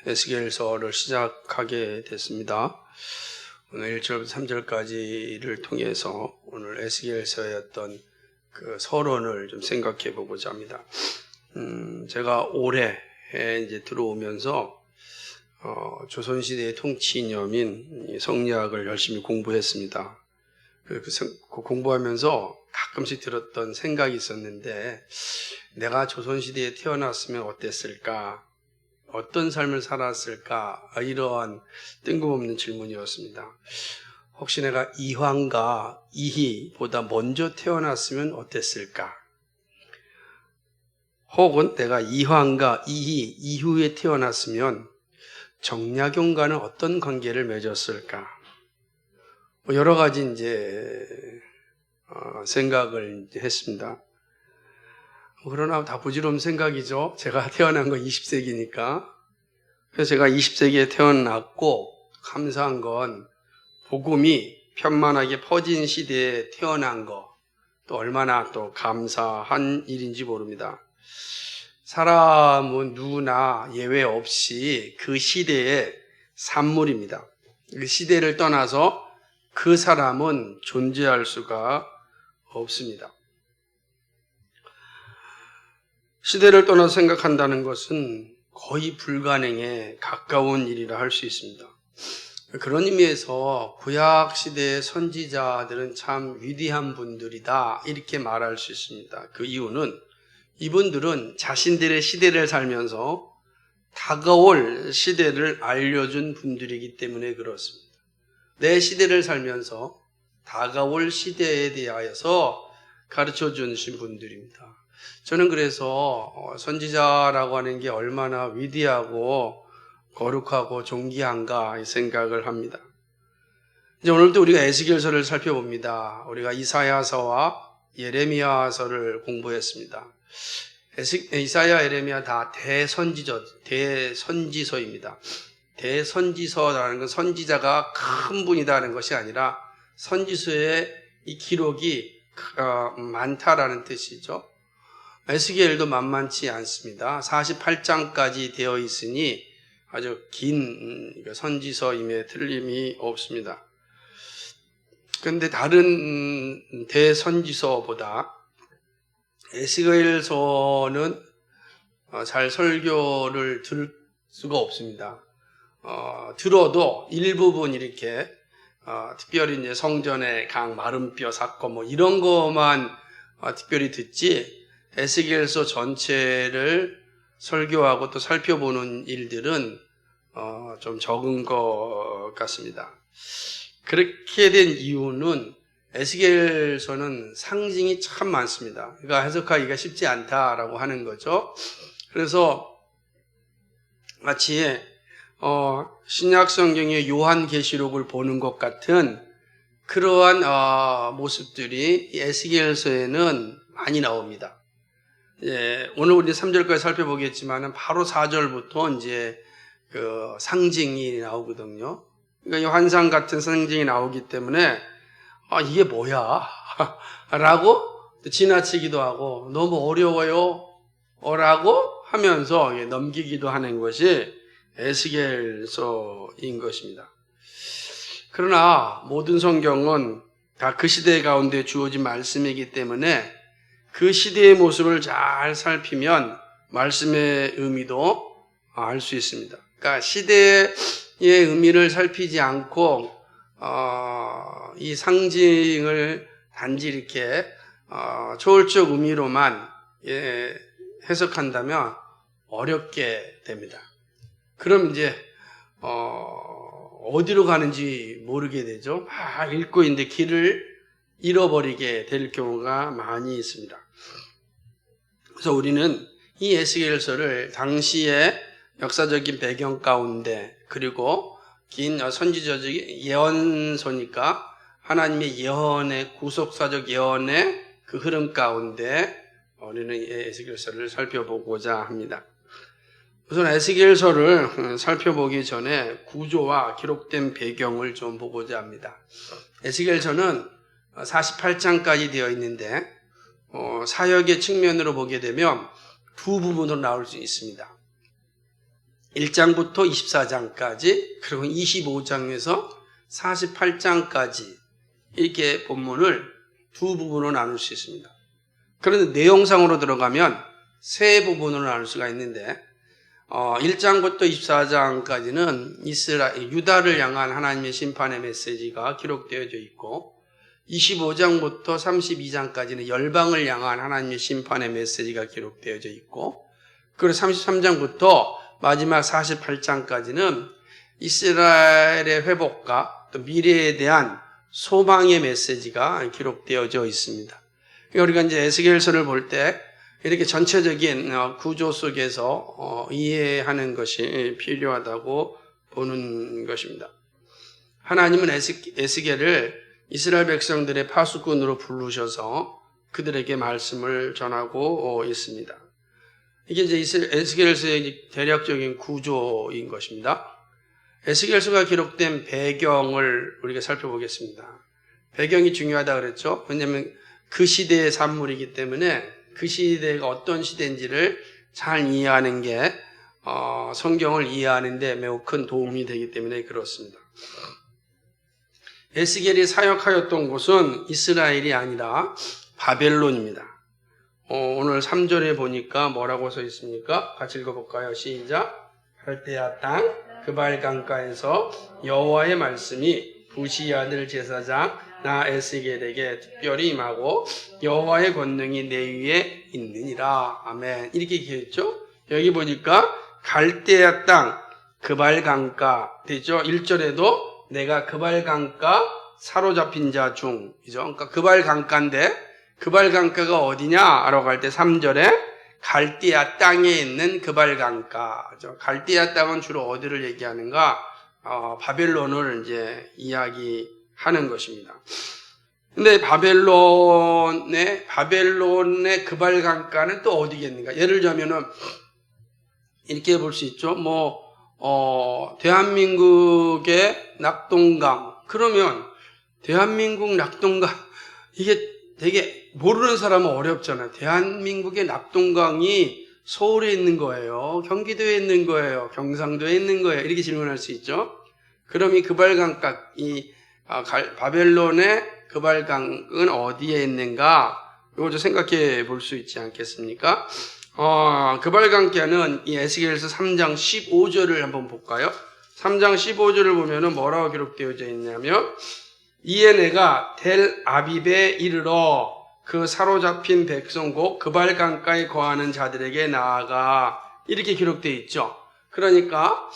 에스겔서를 시작하게 됐습니다. 오늘 1절부터 3절까지를 통해서 오늘 에스겔서의 어떤 그 서론을 좀 생각해 보고자 합니다. 제가 올해 이제 들어오면서 조선시대의 통치 이념인 성리학을 열심히 공부했습니다. 그 공부하면서 가끔씩 들었던 생각이 있었는데, 내가 조선시대에 태어났으면 어땠을까? 어떤 삶을 살았을까? 이러한 뜬금없는 질문이었습니다. 혹시 내가 이황과 이희보다 먼저 태어났으면 어땠을까? 혹은 내가 이황과 이희 이후에 태어났으면 정약용과는 어떤 관계를 맺었을까? 여러 가지 이제 생각을 했습니다. 그러나 다 부질없는 생각이죠. 제가 태어난 건 20세기니까. 그래서 제가 20세기에 태어났고, 감사한 건 복음이 편만하게 퍼진 시대에 태어난 거, 또 얼마나 또 감사한 일인지 모릅니다. 사람은 누구나 예외 없이 그 시대의 산물입니다. 그 시대를 떠나서 그 사람은 존재할 수가 없습니다. 시대를 떠나 생각한다는 것은 거의 불가능에 가까운 일이라 할 수 있습니다. 그런 의미에서 구약 시대의 선지자들은 참 위대한 분들이다, 이렇게 말할 수 있습니다. 그 이유는 이분들은 자신들의 시대를 살면서 다가올 시대를 알려준 분들이기 때문에 그렇습니다. 내 시대를 살면서 다가올 시대에 대하여서 가르쳐 주신 분들입니다. 저는 그래서 선지자라고 하는 게 얼마나 위대하고 거룩하고 존귀한가 생각을 합니다. 이제 오늘도 우리가 에스겔서를 살펴봅니다. 우리가 이사야서와 예레미야서를 공부했습니다. 이사야, 예레미야 다 대선지서입니다. 대선지서라는 건 선지자가 큰 분이다는 것이 아니라 선지서의 이 기록이 많다라는 뜻이죠. 에스겔도 만만치 않습니다. 48장까지 되어 있으니 아주 긴 선지서임에 틀림이 없습니다. 그런데 다른 대선지서보다 에스겔서는 잘 설교를 들을 수가 없습니다. 들어도 일부분 이렇게 특별히 이제 성전의 강 마름뼈 사건 뭐 이런 것만 특별히 듣지, 에스겔서 전체를 설교하고 또 살펴보는 일들은 좀 적은 것 같습니다. 그렇게 된 이유는 에스겔서는 상징이 참 많습니다. 그러니까 해석하기가 쉽지 않다라고 하는 거죠. 그래서 마치 신약 성경의 요한계시록을 보는 것 같은 그러한 모습들이 에스겔서에는 많이 나옵니다. 오늘 우리 3절까지 살펴보겠지만은 바로 4절부터 이제 그 상징이 나오거든요. 그러니까 이 환상 같은 상징이 나오기 때문에 이게 뭐야? 라고 지나치기도 하고 너무 어려워요? 라고 하면서 넘기기도 하는 것이 에스겔서인 것입니다. 그러나 모든 성경은 다 그 시대 가운데 주어진 말씀이기 때문에 그 시대의 모습을 잘 살피면 말씀의 의미도 알 수 있습니다. 그러니까 시대의 의미를 살피지 않고 이 상징을 단지 이렇게 초월적 의미로만 해석한다면 어렵게 됩니다. 그럼 이제 어디로 가는지 모르게 되죠. 읽고 있는데 길을 잃어버리게 될 경우가 많이 있습니다. 그래서 우리는 이 에스겔서를 당시의 역사적인 배경 가운데, 그리고 긴 선지자적 예언서니까 하나님의 예언의 구속사적 예언의 그 흐름 가운데 우리는 에스겔서를 살펴보고자 합니다. 우선 에스겔서를 살펴보기 전에 구조와 기록된 배경을 좀 보고자 합니다. 에스겔서는 48장까지 되어 있는데 사역의 측면으로 보게 되면 두 부분으로 나올 수 있습니다. 1장부터 24장까지 그리고 25장에서 48장까지 이렇게 본문을 두 부분으로 나눌 수 있습니다. 그런데 내용상으로 들어가면 세 부분으로 나눌 수가 있는데 1장부터 24장까지는 유다를 향한 하나님의 심판의 메시지가 기록되어져 있고 25장부터 32장까지는 열방을 향한 하나님의 심판의 메시지가 기록되어져 있고 그리고 33장부터 마지막 48장까지는 이스라엘의 회복과 또 미래에 대한 소망의 메시지가 기록되어져 있습니다. 우리가 이제 에스겔서를 볼 때 이렇게 전체적인 구조 속에서 이해하는 것이 필요하다고 보는 것입니다. 하나님은 에스겔을 이스라엘 백성들의 파수꾼으로 부르셔서 그들에게 말씀을 전하고 있습니다. 이게 이제 에스겔서의 대략적인 구조인 것입니다. 에스겔서가 기록된 배경을 우리가 살펴보겠습니다. 배경이 중요하다 그랬죠. 왜냐하면 그 시대의 산물이기 때문에 그 시대가 어떤 시대인지를 잘 이해하는 게 성경을 이해하는 데 매우 큰 도움이 되기 때문에 그렇습니다. 에스겔이 사역하였던 곳은 이스라엘이 아니라 바벨론입니다. 오늘 3절에 보니까 뭐라고 써 있습니까? 같이 읽어볼까요? 시작. 갈대아 땅 그발 강가에서 여호와의 말씀이 부시 아들 제사장 나 에스겔에게 특별히 임하고 여호와의 권능이 내 위에 있느니라. 아멘. 이렇게 얘기했죠. 여기 보니까 갈대아 땅 그발 강가 되죠. 1절에도 내가 그발 강가 사로잡힌 자 중이죠. 그러니까 그발 강가인데 그발 강가가 어디냐라고 할 때 3절에 갈대아 땅에 있는 그발 강가죠. 갈대아 땅은 주로 어디를 얘기하는가? 바벨론을 이제 이야기하는 것입니다. 근데 바벨론의 그발 강가는 또 어디겠는가? 예를 들자면은 이렇게 볼 수 있죠. 대한민국의 낙동강. 그러면 대한민국 낙동강 이게 되게 모르는 사람은 어렵잖아요. 대한민국의 낙동강이 서울에 있는 거예요. 경기도에 있는 거예요. 경상도에 있는 거예요. 이렇게 질문할 수 있죠. 그럼 이 그발강가, 바벨론의 그발강은 어디에 있는가? 이거 좀 생각해 볼 수 있지 않겠습니까? 그발강가는 이 에스겔서 3장 15절을 한번 볼까요? 3장 15절을 보면은 뭐라고 기록되어져 있냐면, 이에 내가 델 아빕에 이르러 그 사로잡힌 백성 곧 그발강가에 거하는 자들에게 나아가 이렇게 기록되어 있죠. 그러니까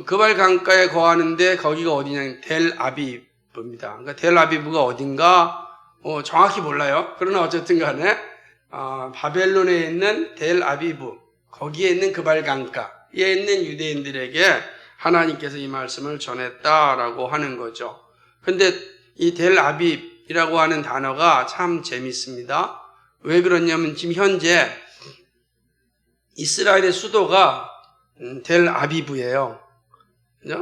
그발강가에 거하는데 거기가 어디냐면 델 아비브입니다. 그러니까 델 아비브가 어딘가 정확히 몰라요. 그러나 어쨌든 간에 바벨론에 있는 델 아비브 거기에 있는 그발강가에 있는 유대인들에게 하나님께서 이 말씀을 전했다라고 하는 거죠. 근데 이 델 아비브이라고 하는 단어가 참 재밌습니다. 왜 그러냐면 지금 현재 이스라엘의 수도가 델 아비브예요.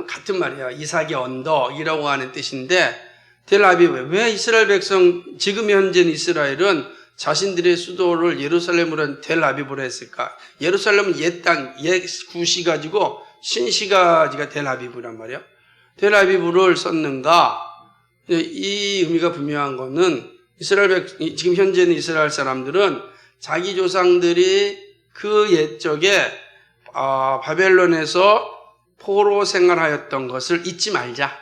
같은 말이에요. 이삭의 언덕이라고 하는 뜻인데 델 아비브. 왜 이스라엘 백성 지금 현재는 이스라엘은 자신들의 수도를 예루살렘으로 한 델 아비브로 했을까? 예루살렘은 옛 땅, 옛 구시 가지고 신시가지가 델 아비브란 말이에요. 델 아비브를 썼는가? 이 의미가 분명한 거는 지금 현재는 이스라엘 사람들은 자기 조상들이 그 옛적에 바벨론에서 포로 생활하였던 것을 잊지 말자.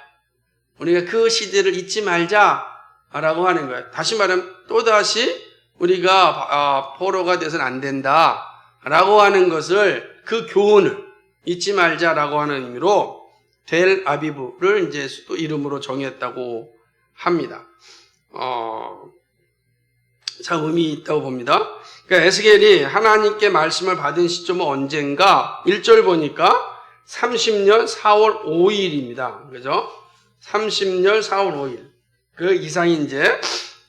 우리가 그 시대를 잊지 말자라고 하는 거예요. 다시 말하면 또다시 우리가 포로가 돼서는 안 된다라고 하는 것을 그 교훈을 잊지 말자라고 하는 의미로 델 아비브를 이제 수도 이름으로 정했다고 합니다. 참 의미 있다고 봅니다. 그러니까 에스겔이 하나님께 말씀을 받은 시점은 언젠가 1절 보니까 30년 4월 5일입니다. 그죠? 30년 4월 5일. 그 이상이 이제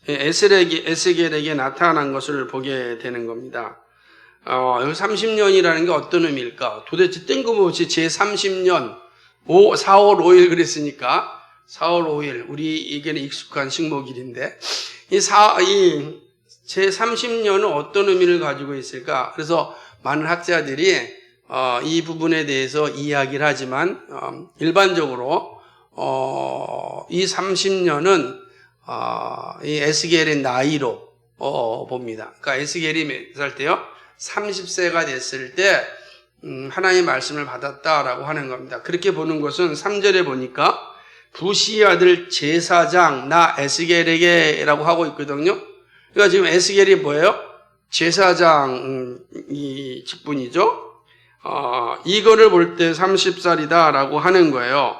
에스겔에게 나타난 것을 보게 되는 겁니다. 여기 30년이라는 게 어떤 의미일까? 도대체 뜬금없이 제30년 4월 5일 그랬으니까 4월 5일 우리에게는 익숙한 식목일인데 이 제30년은 어떤 의미를 가지고 있을까? 그래서 많은 학자들이 이 부분에 대해서 이야기를 하지만 일반적으로 이 30년은 이 에스겔의 나이로 봅니다. 그러니까 에스겔이 몇 살 때요? 30세가 됐을 때 하나님의 말씀을 받았다라고 하는 겁니다. 그렇게 보는 것은 3절에 보니까 부시 아들 제사장 나 에스겔에게 라고 하고 있거든요. 그러니까 지금 에스겔이 뭐예요? 제사장 이 직분이죠. 이거를 볼 때 30살이다 라고 하는 거예요.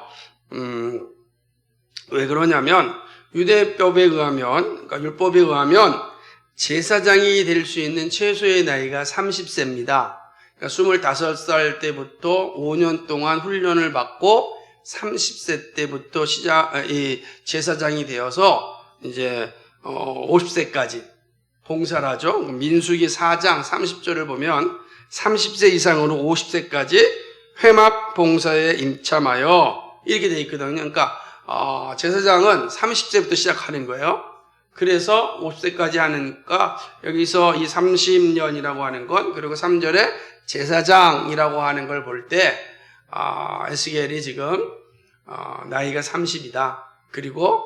왜 그러냐면 유대법에 의하면, 그러니까 율법에 의하면 제사장이 될 수 있는 최소의 나이가 30세입니다. 그러니까 25살 때부터 5년 동안 훈련을 받고 30세 때부터 제사장이 되어서 이제 50세까지 봉사를 하죠. 민수기 4장 30절을 보면 30세 이상으로 50세까지 회막 봉사에 임참하여 이렇게 돼 있거든요. 그러니까 제사장은 30세부터 시작하는 거예요. 그래서 50세까지 하니까 여기서 이 30년이라고 하는 건, 그리고 3절에 제사장이라고 하는 걸 볼 때 에스겔이 지금 나이가 30이다. 그리고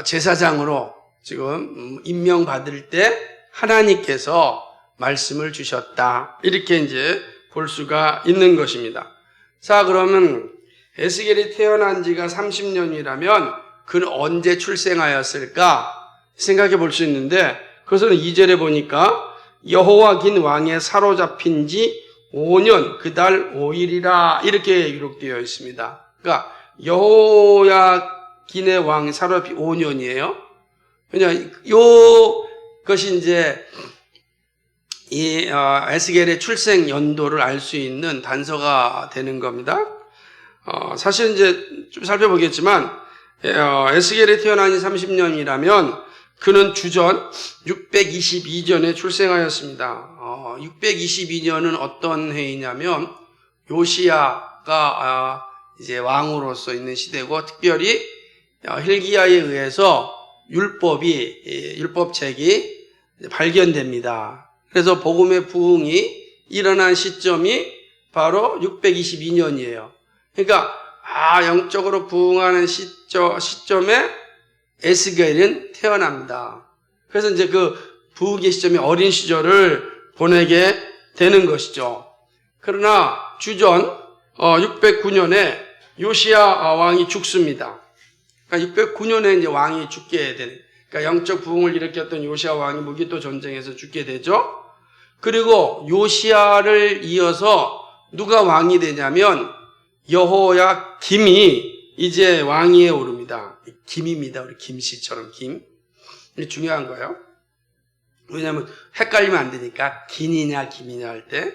제사장으로 지금 임명받을 때 하나님께서 말씀을 주셨다. 이렇게 이제 볼 수가 있는 것입니다. 자, 그러면 에스겔이 태어난 지가 30년이라면 그는 언제 출생하였을까 생각해 볼 수 있는데, 그것은 2절에 보니까 여호와긴 왕에 사로잡힌 지 5년 그 달 5일이라 이렇게 기록되어 있습니다. 그러니까 여호야긴의 왕 사로잡힌 5년이에요. 그냥 것이 이제 이 에스겔의 출생 연도를 알 수 있는 단서가 되는 겁니다. 사실 이제 좀 살펴보겠지만 에스겔이 태어난 지 30년이라면 그는 주전 622년에 출생하였습니다. 622년은 어떤 해이냐면 요시야가 이제 왕으로서 있는 시대고, 특별히 hil기야에 의해서 율법책이 발견됩니다. 그래서 복음의 부흥이 일어난 시점이 바로 622년이에요. 그러니까 영적으로 부흥하는 시점에 에스겔은 태어납니다. 그래서 이제 그 부흥의 시점이 어린 시절을 보내게 되는 것이죠. 그러나 주전 609년에 요시야 왕이 죽습니다. 그러니까 609년에 이제 왕이 죽게 되는, 그러니까 영적 부흥을 일으켰던 요시야 왕이 무기토 전쟁에서 죽게 되죠. 그리고 요시야를 이어서 누가 왕이 되냐면 여호야김이 이제 왕위에 오릅니다. 김입니다. 우리 김씨처럼 김. 이게 중요한 거예요. 왜냐하면 헷갈리면 안 되니까 긴이냐 김이냐 할 때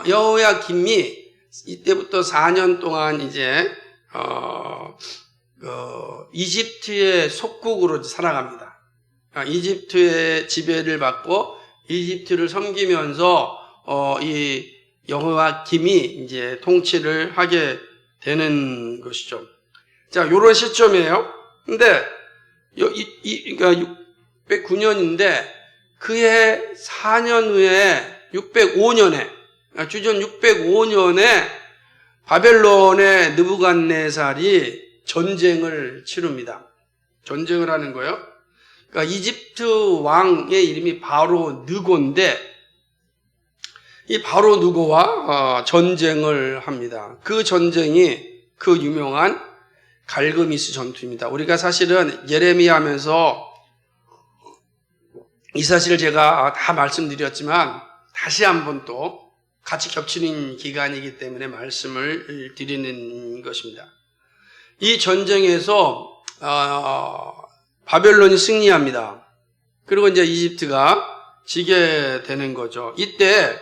여호야김이 이때부터 4년 동안 이제 이집트의 속국으로 살아갑니다. 이집트의 지배를 받고 이집트를 섬기면서 이 여호야김이 이제 통치를 하게 되는 것이죠. 자, 요런 시점이에요. 근데 그러니까 609년인데 그해 4년 후에 605년에 주전 605년에 바벨론의 느부갓네살이 전쟁을 치릅니다. 전쟁을 하는 거예요. 그러니까 이집트 왕의 이름이 바로 느고인데 이 바로 느고와 전쟁을 합니다. 그 전쟁이 그 유명한 갈그미스 전투입니다. 우리가 사실은 예레미야 하면서 이 사실을 제가 다 말씀드렸지만 다시 한번 또 같이 겹치는 기간이기 때문에 말씀을 드리는 것입니다. 이 전쟁에서 바벨론이 승리합니다. 그리고 이제 이집트가 지게 되는 거죠. 이때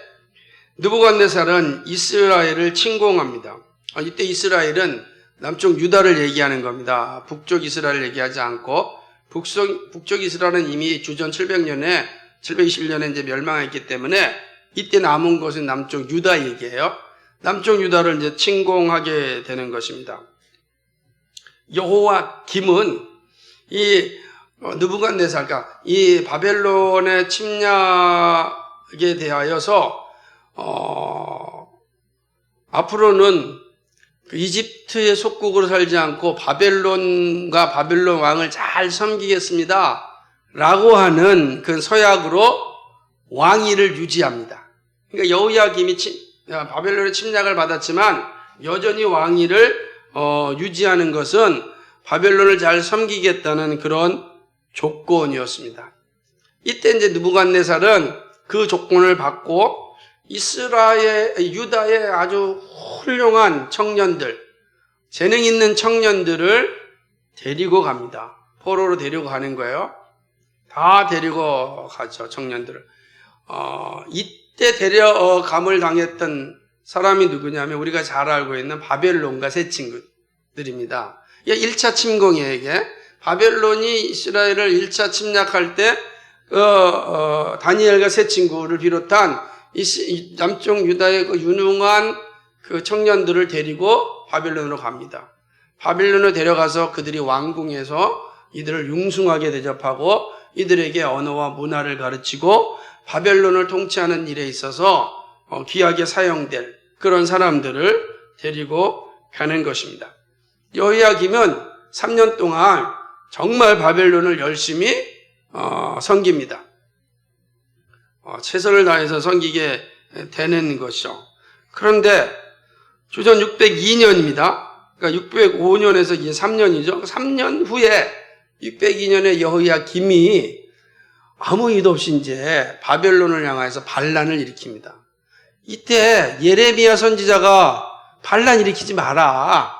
느부갓네살은 이스라엘을 침공합니다. 이때 이스라엘은 남쪽 유다를 얘기하는 겁니다. 북쪽 이스라엘을 얘기하지 않고 북쪽 이스라엘은 이미 주전 721년에 이제 멸망했기 때문에 이때 남은 것은 남쪽 유다 얘기예요. 남쪽 유다를 이제 침공하게 되는 것입니다. 여호야김은 이 느부갓네살, 그러니까 이 바벨론의 침략에 대하여서 앞으로는 그 이집트의 속국으로 살지 않고 바벨론과 바벨론 왕을 잘 섬기겠습니다 라고 하는 그 서약으로 왕위를 유지합니다. 그러니까 여호야김이 바벨론의 침략을 받았지만 여전히 왕위를 유지하는 것은 바벨론을 잘 섬기겠다는 그런 조건이었습니다. 이때 이제 느부갓네살은 그 조건을 받고 유다의 아주 훌륭한 청년들, 재능 있는 청년들을 데리고 갑니다. 포로로 데리고 가는 거예요. 다 데리고 가죠, 청년들을. 이때 데려감을 당했던 사람이 누구냐면 우리가 잘 알고 있는 바벨론과 새 친구들입니다. 1차 침공에게 바벨론이 이스라엘을 1차 침략할 때 다니엘과 새 친구를 비롯한 남쪽 유다의 그 유능한 그 청년들을 데리고 바벨론으로 갑니다. 바벨론으로 데려가서 그들이 왕궁에서 이들을 융숭하게 대접하고 이들에게 언어와 문화를 가르치고 바벨론을 통치하는 일에 있어서 귀하게 사용될 그런 사람들을 데리고 가는 것입니다. 여호야김은 3년 동안 정말 바벨론을 열심히 섬깁니다. 최선을 다해서 섬기게 되는 것이죠. 그런데 주전 602년입니다. 그러니까 605년에서 이제 3년이죠. 3년 후에 602년에 여호야김이 아무 이도 없이 이제 바벨론을 향해서 반란을 일으킵니다. 이때 예레미야 선지자가 반란 일으키지 마라.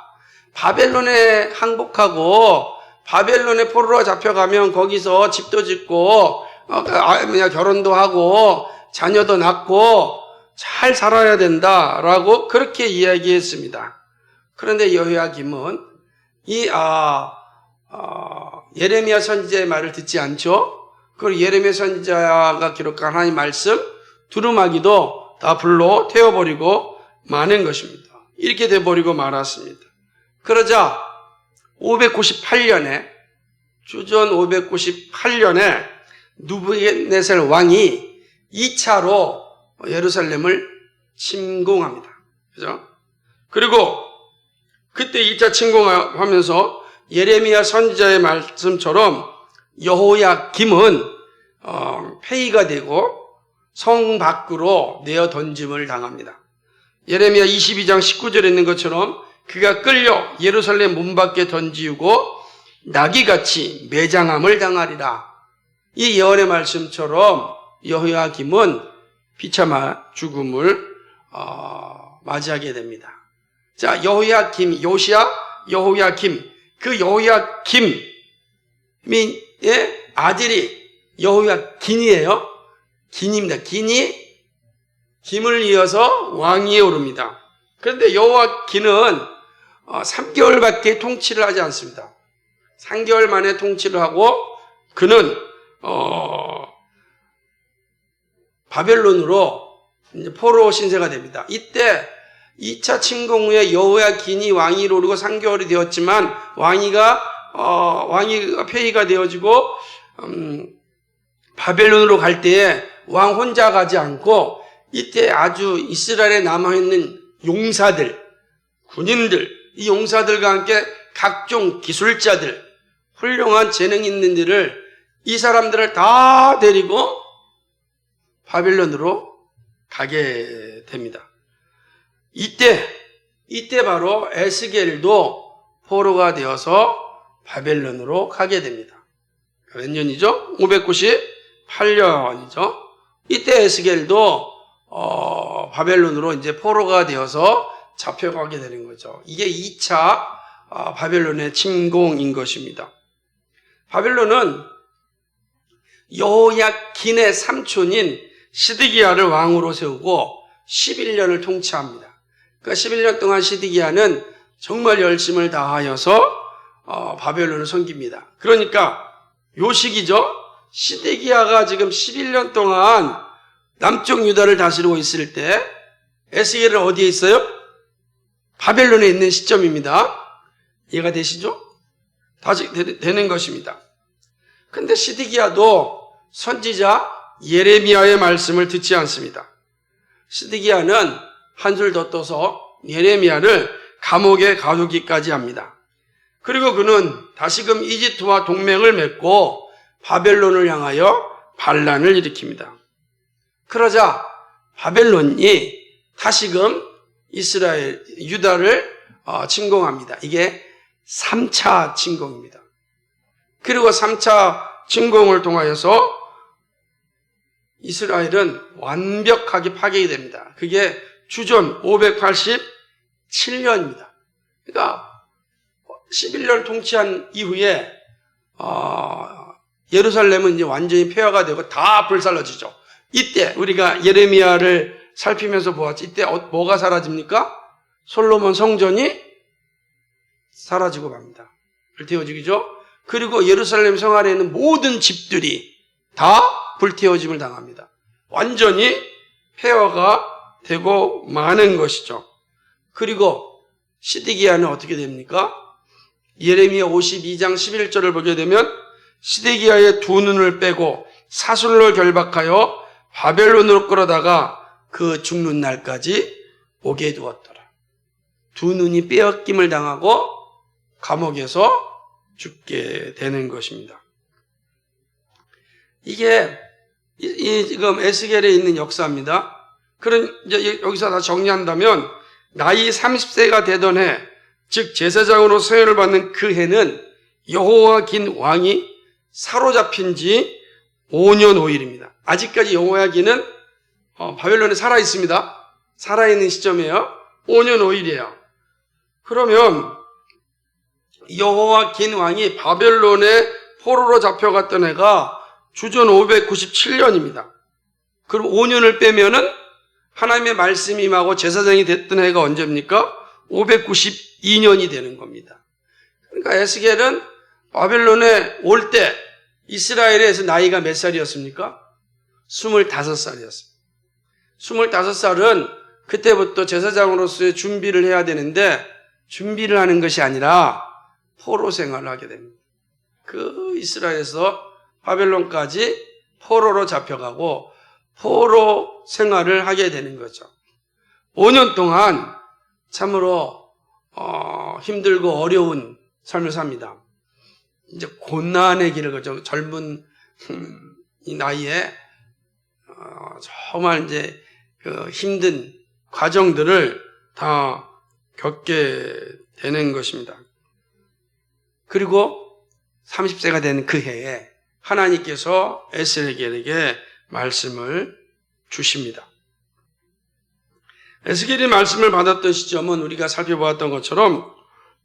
바벨론에 항복하고 바벨론에 포로로 잡혀가면 거기서 집도 짓고 결혼도 하고 자녀도 낳고 잘 살아야 된다라고 그렇게 이야기했습니다. 그런데 여호야김은 예레미야 선지자의 말을 듣지 않죠. 그리고 예레미야 선지자가 기록한 하나님의 말씀 두루마기도 다 불로 태워버리고 마는 것입니다. 이렇게 돼버리고 말았습니다. 그러자 598년에 주전 598년에 느부갓네살 왕이 2차로 예루살렘을 침공합니다. 그죠? 그리고 그때 2차 침공하면서 예레미야 선지자의 말씀처럼 여호야김은 폐위가 되고 성 밖으로 내어 던짐을 당합니다. 예레미야 22장 19절에 있는 것처럼 그가 끌려 예루살렘 문 밖에 던지우고 나귀같이 매장함을 당하리라. 이 예언의 말씀처럼 여호야김은 비참한 죽음을 맞이하게 됩니다. 자, 여호야김, 요시야, 여호야김. 그 여호야김의 아들이 여호야긴이에요. 긴입니다. 긴이 김을 이어서 왕위에 오릅니다. 그런데 여호야긴은 3개월밖에 통치를 하지 않습니다. 3개월 만에 통치를 하고 그는 바벨론으로 이제 포로 신세가 됩니다. 이때 2차 침공 후에 여호야긴이 왕위로 오르고 3개월이 되었지만 왕위가 폐위가 되어지고 바벨론으로 갈 때에 왕 혼자 가지 않고 이때 아주 이스라엘에 남아있는 용사들, 군인들, 이 용사들과 함께 각종 기술자들, 훌륭한 재능 있는 들을 이 사람들을 다 데리고 바벨론으로 가게 됩니다. 이때 바로 에스겔도 포로가 되어서 바벨론으로 가게 됩니다. 몇 년이죠? 598년이죠. 이때 에스겔도 바벨론으로 이제 포로가 되어서 잡혀가게 되는 거죠. 이게 2차 바벨론의 침공인 것입니다. 바벨론은 여호야긴의 삼촌인 시드기야를 왕으로 세우고 11년을 통치합니다. 그러니까 11년 동안 시드기야는 정말 열심을 다하여서 바벨론을 섬깁니다. 그러니까 요 시기죠. 시드기야가 지금 11년 동안 남쪽 유다를 다스리고 있을 때 에스겔은 어디에 있어요? 바벨론에 있는 시점입니다. 이해가 되시죠? 다시 되는 것입니다. 근데 시드기야도 선지자 예레미야의 말씀을 듣지 않습니다. 시드기야는 한술 더 떠서 예레미야를 감옥에 가두기까지 합니다. 그리고 그는 다시금 이집트와 동맹을 맺고 바벨론을 향하여 반란을 일으킵니다. 그러자 바벨론이 다시금 이스라엘, 유다를 침공합니다. 이게 3차 침공입니다. 그리고 3차 침공을 통하여서 이스라엘은 완벽하게 파괴가 됩니다. 그게 주전 587년입니다. 그러니까 11년 통치한 이후에 예루살렘은 이제 완전히 폐허가 되고 다 불살라지죠. 이때 우리가 예레미야를 살피면서 보았죠. 이때 뭐가 사라집니까? 솔로몬 성전이 사라지고 맙니다. 불태워지죠. 그리고 예루살렘 성 안에 있는 모든 집들이 다 불태워짐을 당합니다. 완전히 폐허가 되고 마는 것이죠. 그리고 시드기야는 어떻게 됩니까? 예레미야 52장 11절을 보게 되면 시드기야의 두 눈을 빼고 사슬로 결박하여 바벨론으로 끌어다가 그 죽는 날까지 오게 두었더라. 두 눈이 빼앗김을 당하고 감옥에서 죽게 되는 것입니다. 이게 지금 에스겔에 있는 역사입니다. 그런 이제 여기서 다 정리한다면 나이 30세가 되던 해, 즉 제사장으로 서열을 받는 그 해는 여호야긴 왕이 사로잡힌 지 5년 5일입니다. 아직까지 여호야긴은 바벨론에 살아 있습니다. 살아있는 시점이에요. 5년 5일이에요. 그러면 여호야긴 왕이 바벨론에 포로로 잡혀갔던 해가 주전 597년입니다. 그럼 5년을 빼면은 하나님의 말씀이 임하고 제사장이 됐던 해가 언제입니까? 592년이 되는 겁니다. 그러니까 에스겔은 바벨론에 올 때 이스라엘에서 나이가 몇 살이었습니까? 25살이었습니다. 25살은 그때부터 제사장으로서의 준비를 해야 되는데 준비를 하는 것이 아니라 포로 생활을 하게 됩니다. 그 이스라엘에서 바벨론까지 포로로 잡혀가고 포로 생활을 하게 되는 거죠. 5년 동안 참으로 힘들고 어려운 삶을 삽니다. 이제 고난의 길을 걷죠. 젊은 이 나이에 정말 이제 그 힘든 과정들을 다 겪게 되는 것입니다. 그리고 30세가 되는 그 해에 하나님께서 에스겔에게 말씀을 주십니다. 에스겔이 말씀을 받았던 시점은 우리가 살펴보았던 것처럼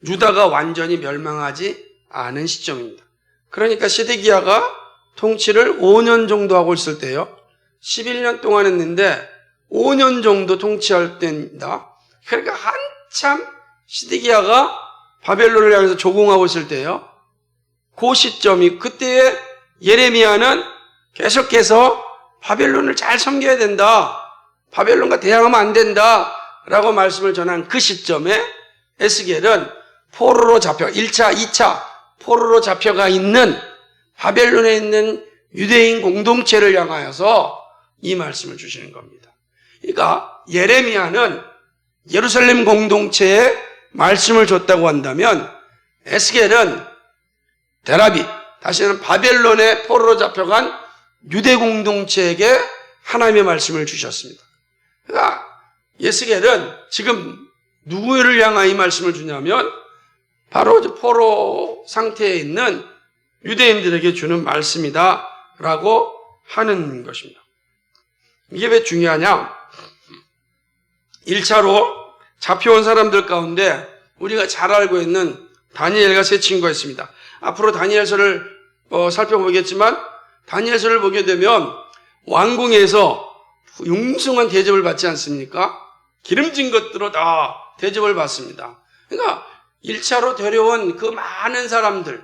유다가 완전히 멸망하지 않은 시점입니다. 그러니까 시드기야가 통치를 5년 정도 하고 있을 때요. 11년 동안 했는데 5년 정도 통치할 때입니다. 그러니까 한참 시드기야가 바벨론을 향해서 조공하고 있을 때요. 그 시점이 그때에 예레미야는 계속해서 바벨론을 잘 섬겨야 된다. 바벨론과 대항하면 안 된다. 라고 말씀을 전한 그 시점에 에스겔은 포로로 1차, 2차 포로로 잡혀가 있는 바벨론에 있는 유대인 공동체를 향하여서 이 말씀을 주시는 겁니다. 그러니까 예레미야는 예루살렘 공동체에 말씀을 줬다고 한다면 에스겔은 데라비, 다시는 바벨론에 포로로 잡혀간 유대 공동체에게 하나님의 말씀을 주셨습니다. 그러니까 에스겔은 지금 누구를 향하여 이 말씀을 주냐면 바로 포로 상태에 있는 유대인들에게 주는 말씀이다 라고 하는 것입니다. 이게 왜 중요하냐? 1차로 잡혀온 사람들 가운데 우리가 잘 알고 있는 다니엘과 세 친구가 있습니다. 앞으로 다니엘서를 살펴보겠지만 다니엘서를 보게 되면 왕궁에서 융숭한 대접을 받지 않습니까? 기름진 것들로 다 대접을 받습니다. 그러니까 1차로 데려온 그 많은 사람들,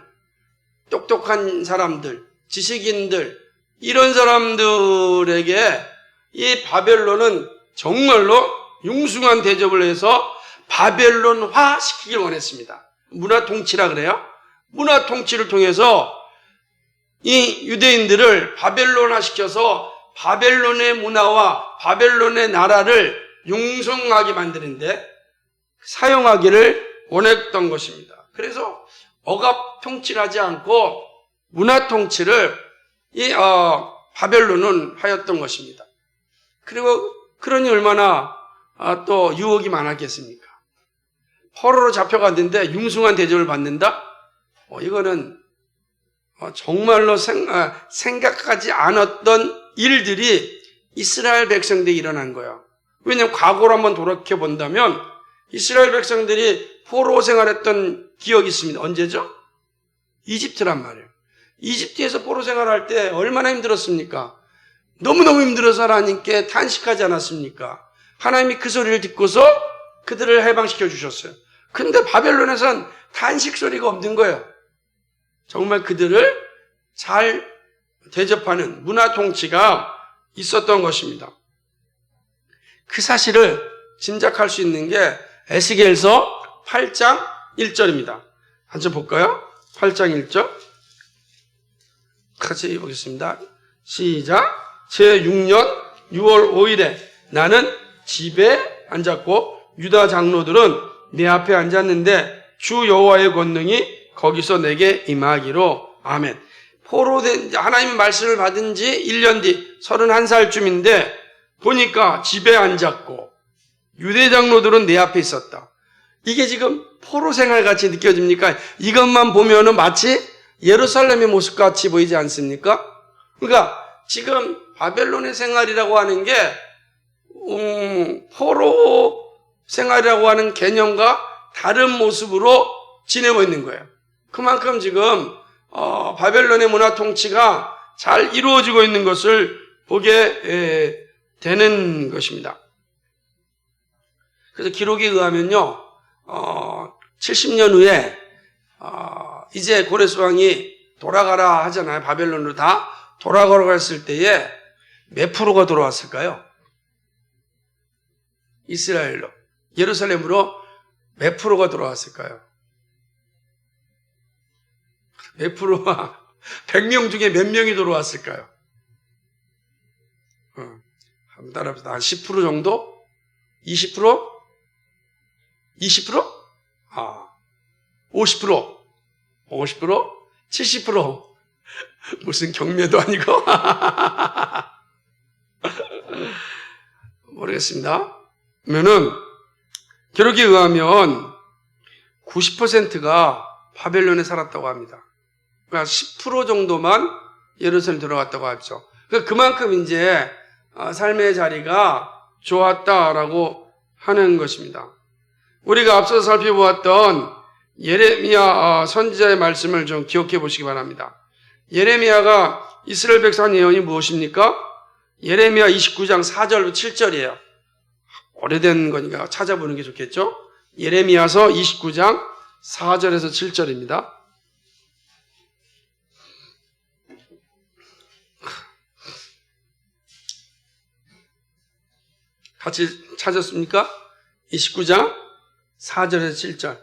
똑똑한 사람들, 지식인들, 이런 사람들에게 이 바벨론은 정말로 융숭한 대접을 해서 바벨론화 시키길 원했습니다. 문화 통치라 그래요? 문화 통치를 통해서 이 유대인들을 바벨론화 시켜서 바벨론의 문화와 바벨론의 나라를 융성하게 만드는데 사용하기를 원했던 것입니다. 그래서 억압 통치를 하지 않고 문화 통치를 바벨론은 하였던 것입니다. 그리고 그러니 얼마나 또 유혹이 많았겠습니까? 포로로 잡혀갔는데 융숭한 대접을 받는다? 이거는 정말로 생각하지 않았던 일들이 이스라엘 백성들이 일어난 거예요. 왜냐하면 과거로 한번 돌이켜본다면 이스라엘 백성들이 포로 생활했던 기억이 있습니다. 언제죠? 이집트란 말이에요. 이집트에서 포로 생활할 때 얼마나 힘들었습니까? 너무너무 힘들어서 하나님께 탄식하지 않았습니까? 하나님이 그 소리를 듣고서 그들을 해방시켜 주셨어요. 근데 바벨론에선 탄식 소리가 없는 거예요. 정말 그들을 잘 대접하는 문화 통치가 있었던 것입니다. 그 사실을 짐작할 수 있는 게 에스겔서 8장 1절입니다. 한번 볼까요? 8장 1절. 같이 보겠습니다. 시작. 제6년 6월 5일에 나는 집에 앉았고 유다 장로들은 내 앞에 앉았는데 주 여호와의 권능이 거기서 내게 임하기로. 아멘. 포로된 하나님의 말씀을 받은 지 1년 뒤 31살쯤인데 보니까 집에 앉았고 유대 장로들은 내 앞에 있었다. 이게 지금 포로 생활 같이 느껴집니까? 이것만 보면은 마치 예루살렘의 모습 같이 보이지 않습니까? 그러니까 지금 바벨론의 생활이라고 하는 게 포로 생활이라고 하는 개념과 다른 모습으로 지내고 있는 거예요. 그만큼 지금 바벨론의 문화 통치가 잘 이루어지고 있는 것을 보게 되는 것입니다. 그래서 기록에 의하면요, 70년 후에 이제 고레스 왕이 돌아가라 하잖아요. 바벨론으로 다 돌아가라고 했을 때에 몇 프로가 돌아왔을까요? 이스라엘로, 예루살렘으로 몇 프로가 돌아왔을까요? 몇 프로가 100명 중에 몇 명이 돌아왔을까요? 한번 따라합시다. 한 10% 정도? 20%? 20%? 50%? 50%? 70%? 무슨 경매도 아니고? 모르겠습니다. 그러면은 기록에 의하면 90%가 바벨론에 살았다고 합니다. 그러니까 10% 정도만 예루살렘 들어갔다고 하죠. 그만큼 이제 삶의 자리가 좋았다라고 하는 것입니다. 우리가 앞서 살펴보았던 예레미야 선지자의 말씀을 좀 기억해 보시기 바랍니다. 예레미야가 이스라엘 백성 예언이 무엇입니까? 예레미야 29장 4절부터 7절이에요. 오래된 거니까 찾아보는 게 좋겠죠? 예레미야서 29장 4절에서 7절입니다. 같이 찾았습니까? 29장 4절에서 7절.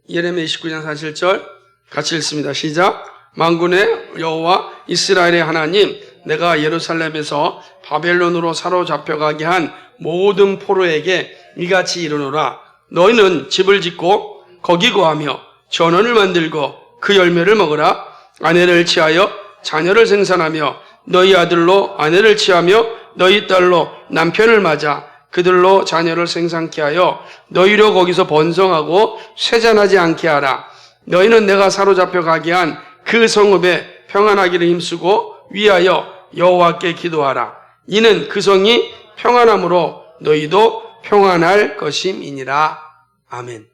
예레미야 29장 4, 7절 같이 읽습니다. 시작. 만군의 여호와 이스라엘의 하나님, 내가 예루살렘에서 바벨론으로 사로잡혀가게 한 모든 포로에게 이같이 이르노라. 너희는 집을 짓고 거기 거하며 전원을 만들고 그 열매를 먹으라. 아내를 취하여 자녀를 생산하며 너희 아들로 아내를 취하며 너희 딸로 남편을 맞아 그들로 자녀를 생산케 하여 너희로 거기서 번성하고 쇠잔하지 않게 하라. 너희는 내가 사로잡혀 가게 한 그 성읍에 평안하기를 힘쓰고 위하여 여호와께 기도하라. 이는 그 성이 평안함으로 너희도 평안할 것임이니라. 아멘.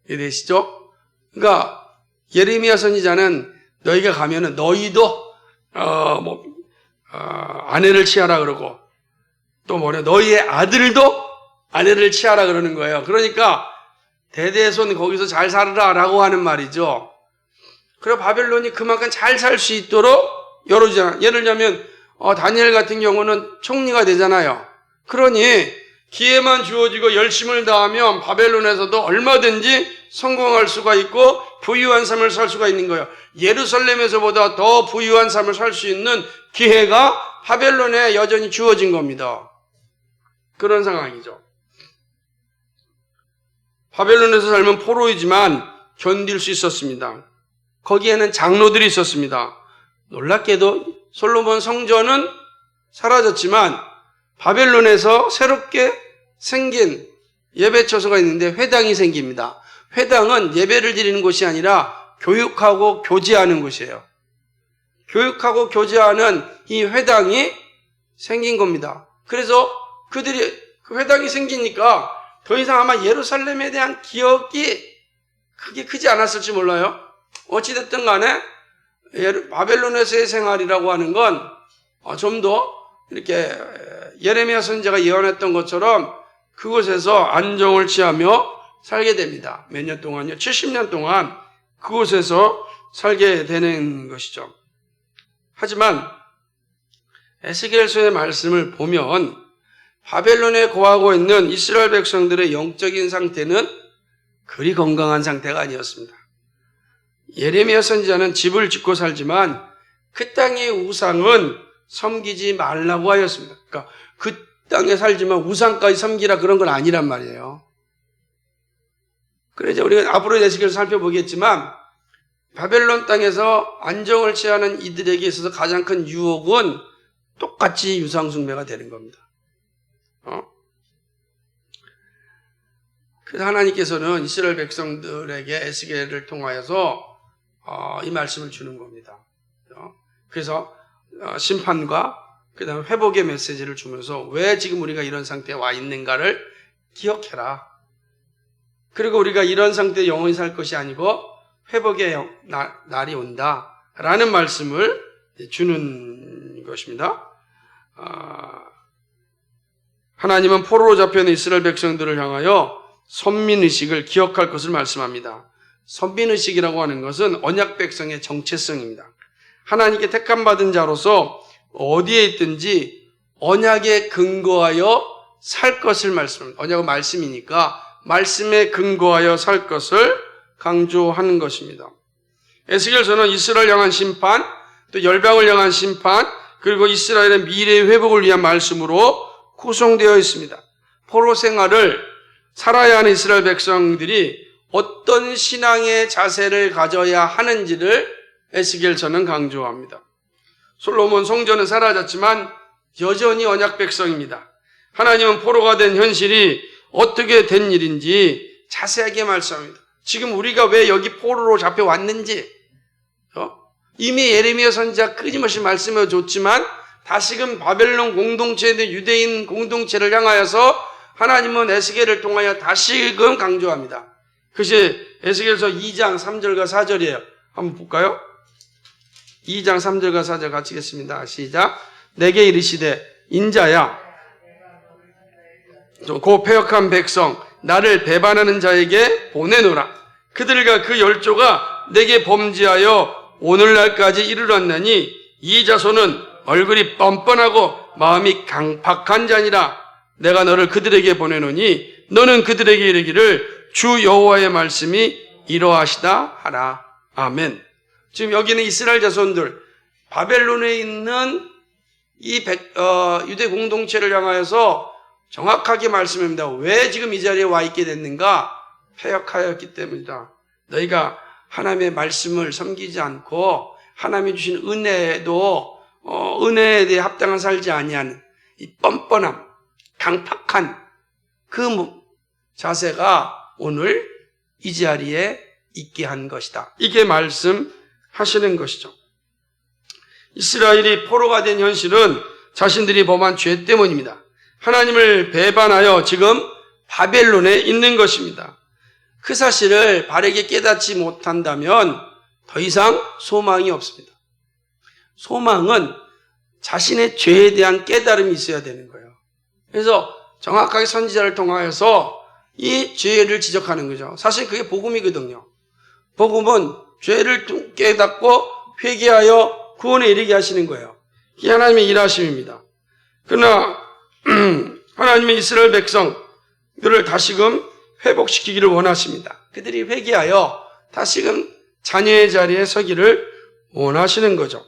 이해되시죠? 그러니까 예레미야 선지자는 너희가 가면은 너희도 아내를 취하라 그러고 또 뭐냐 너희의 아들도 아내를 취하라 그러는 거예요. 그러니까 대대손 거기서 잘 살으라라고 하는 말이죠. 그리고 바벨론이 그만큼 잘 살 수 있도록 열어주잖아요. 예를 들면 다니엘 같은 경우는 총리가 되잖아요. 그러니 기회만 주어지고 열심을 다하면 바벨론에서도 얼마든지 성공할 수가 있고 부유한 삶을 살 수가 있는 거예요. 예루살렘에서보다 더 부유한 삶을 살 수 있는 기회가 바벨론에 여전히 주어진 겁니다. 그런 상황이죠. 바벨론에서 살면 포로이지만 견딜 수 있었습니다. 거기에는 장로들이 있었습니다. 놀랍게도 솔로몬 성전은 사라졌지만 바벨론에서 새롭게 생긴 예배처소가 있는데 회당이 생깁니다. 회당은 예배를 드리는 곳이 아니라 교육하고 교제하는 곳이에요. 교육하고 교제하는 이 회당이 생긴 겁니다. 그래서 그들이 그 회당이 생기니까 더 이상 아마 예루살렘에 대한 기억이 크게 크지 않았을지 몰라요. 어찌됐든 간에 바벨론에서의 생활이라고 하는 건 좀 더 이렇게 예레미야 선지자가 예언했던 것처럼 그곳에서 안정을 취하며 살게 됩니다. 몇 년 동안요? 70년 동안 그곳에서 살게 되는 것이죠. 하지만 에스겔서의 말씀을 보면 바벨론에 거하고 있는 이스라엘 백성들의 영적인 상태는 그리 건강한 상태가 아니었습니다. 예레미야 선지자는 집을 짓고 살지만 그 땅의 우상은 섬기지 말라고 하였습니다. 그러니까 그 땅에 살지만 우상까지 섬기라 그런 건 아니란 말이에요. 그래서 우리가 앞으로 에스겔을 살펴보겠지만 바벨론 땅에서 안정을 취하는 이들에게 있어서 가장 큰 유혹은 똑같이 유상숭배가 되는 겁니다. 그래서 하나님께서는 이스라엘 백성들에게 에스겔을 통하여서 이 말씀을 주는 겁니다. 그래서 심판과 그 다음에 회복의 메시지를 주면서 왜 지금 우리가 이런 상태에 와 있는가를 기억해라. 그리고 우리가 이런 상태에 영원히 살 것이 아니고 회복의 날이 온다라는 말씀을 주는 것입니다. 하나님은 포로로 잡혀있는 이스라엘 백성들을 향하여 선민의식을 기억할 것을 말씀합니다. 선민의식이라고 하는 것은 언약 백성의 정체성입니다. 하나님께 택함받은 자로서 어디에 있든지 언약에 근거하여 살 것을 말씀합니다. 언약은 말씀이니까 말씀에 근거하여 살 것을 강조하는 것입니다. 에스겔서는 이스라엘 향한 심판, 또 열방을 향한 심판, 그리고 이스라엘의 미래의 회복을 위한 말씀으로 구성되어 있습니다. 포로 생활을 살아야 하는 이스라엘 백성들이 어떤 신앙의 자세를 가져야 하는지를 에스겔서는 강조합니다. 솔로몬 성전은 사라졌지만 여전히 언약 백성입니다. 하나님은 포로가 된 현실이 어떻게 된 일인지 자세하게 말씀합니다. 지금 우리가 왜 여기 포로로 잡혀왔는지 이미 예레미야 선지자 끊임없이 말씀해 줬지만 다시금 바벨론 공동체에 있는 유대인 공동체를 향하여서 하나님은 에스겔을 통하여 다시금 강조합니다. 그것이 에스겔서 2장 3절과 4절이에요. 한번 볼까요? 2장 3절과 4절 같이 읽겠습니다. 시작. 내게 이르시되 인자야 고 패역한 백성 나를 배반하는 자에게 보내노라. 그들과 그 열조가 내게 범죄하여 오늘날까지 이르렀나니 이 자손은 얼굴이 뻔뻔하고 마음이 강팍한 자니라. 내가 너를 그들에게 보내노니 너는 그들에게 이르기를 주 여호와의 말씀이 이러하시다 하라. 아멘. 지금 여기는 이스라엘 자손들 바벨론에 있는 이 유대 공동체를 향하여서 정확하게 말씀합니다. 왜 지금 이 자리에 와 있게 됐는가? 패역하였기 때문이다. 너희가 하나님의 말씀을 섬기지 않고 하나님이 주신 은혜에도 은혜에 대해 합당한 살지 아니하는 이 뻔뻔함, 강팍한 그 자세가 오늘 이 자리에 있게 한 것이다. 이게 말씀하시는 것이죠. 이스라엘이 포로가 된 현실은 자신들이 범한 죄 때문입니다. 하나님을 배반하여 지금 바벨론에 있는 것입니다. 그 사실을 바르게 깨닫지 못한다면 더 이상 소망이 없습니다. 소망은 자신의 죄에 대한 깨달음이 있어야 되는 거예요. 그래서 정확하게 선지자를 통하여서 이 죄를 지적하는 거죠. 사실 그게 복음이거든요. 복음은 죄를 깨닫고 회개하여 구원에 이르게 하시는 거예요. 이게 하나님의 일하심입니다. 그러나 하나님의 이스라엘 백성들을 다시금 회복시키기를 원하십니다. 그들이 회개하여 다시금 자녀의 자리에 서기를 원하시는 거죠.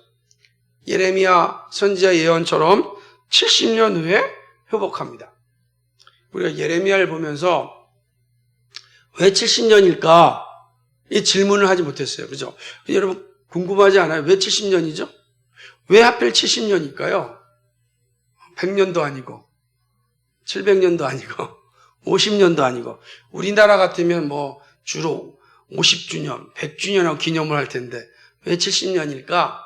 예레미야 선지자 예언처럼 70년 후에 회복합니다. 우리가 예레미야를 보면서 왜 70년일까? 이 질문을 하지 못했어요. 그죠? 여러분 궁금하지 않아요? 왜 70년이죠? 왜 하필 70년일까요? 100년도 아니고 700년도 아니고 50년도 아니고 우리나라 같으면 뭐 주로 50주년, 100주년하고 기념을 할 텐데 왜 70년일까?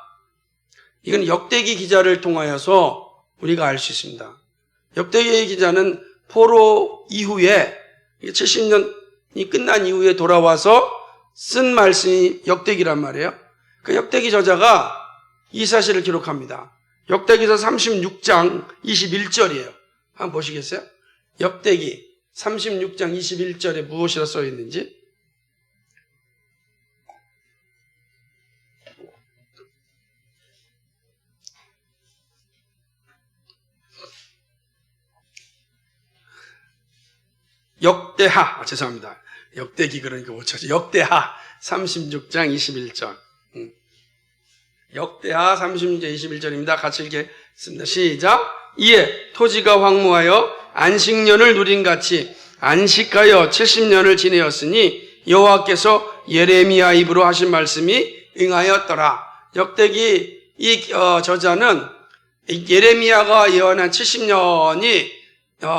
이건 역대기 기자를 통하여서 우리가 알 수 있습니다. 역대기 기자는 포로 이후에 70년이 끝난 이후에 돌아와서 쓴 말씀이 역대기란 말이에요. 그 역대기 저자가 이 사실을 기록합니다. 역대기서 36장 21절이에요. 한번 보시겠어요? 역대기 36장 21절에 무엇이라 써 있는지. 역대하, 죄송합니다. 역대기 그러니까 못 찾죠. 역대하 36장 21절. 역대하 36장 21절입니다. 같이 읽겠습니다. 시작. 이에 토지가 황무하여 안식년을 누린 같이 안식하여 70년을 지내었으니 여호와께서 예레미야 입으로 하신 말씀이 응하였더라. 역대기 이 저자는 예레미야가 예언한 70년이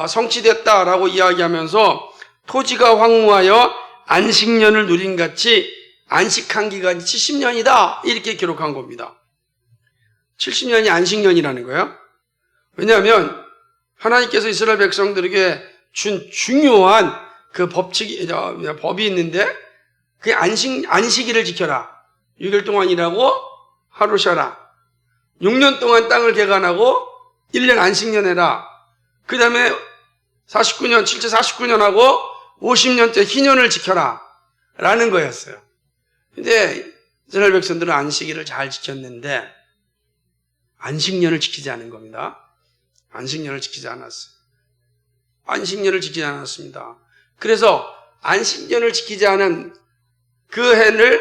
성취됐다라고 이야기하면서 토지가 황무하여 안식년을 누린 같이 안식한 기간이 70년이다 이렇게 기록한 겁니다. 70년이 안식년이라는 거예요. 왜냐하면 하나님께서 이스라엘 백성들에게 준 중요한 그 법이 있는데 그 안식일을 지켜라. 6일 동안 일하고 하루 쉬어라. 6년 동안 땅을 개간하고 1년 안식년 해라. 그 다음에 49년, 실제 49년하고 50년째 희년을 지켜라. 라는 거였어요. 근데 이스라엘 백성들은 안식일을 잘 지켰는데 안식년을 지키지 않은 겁니다. 안식년을 지키지 않았어요. 안식년을 지키지 않았습니다. 그래서 안식년을 지키지 않은 그 해를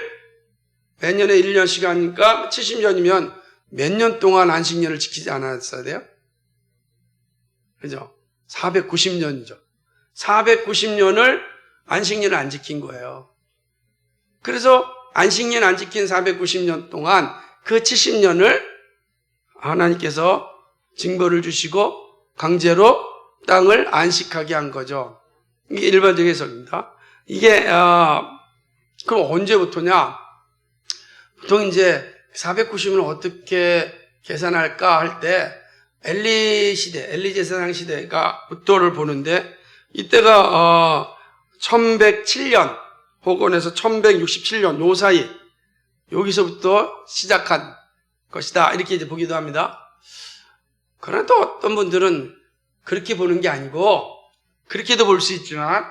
매년에 1년씩 하니까 70년이면 몇 년 동안 안식년을 지키지 않았어야 돼요? 그죠? 490년이죠. 490년을 안식년을 안 지킨 거예요. 그래서 안식년 안 지킨 490년 동안 그 70년을 하나님께서 징벌을 주시고 강제로 땅을 안식하게 한 거죠. 이게 일반적인 해석입니다. 이게 그럼 언제부터냐? 보통 이제 490을 어떻게 계산할까 할 때 엘리 시대, 엘리 제사장 시대가부터를 보는데 이때가 1107년 혹은에서 1167년 요 사이 여기서부터 시작한 것이다 이렇게 이제 보기도 합니다. 그러나 또 어떤 분들은 그렇게 보는 게 아니고 그렇게도 볼 수 있지만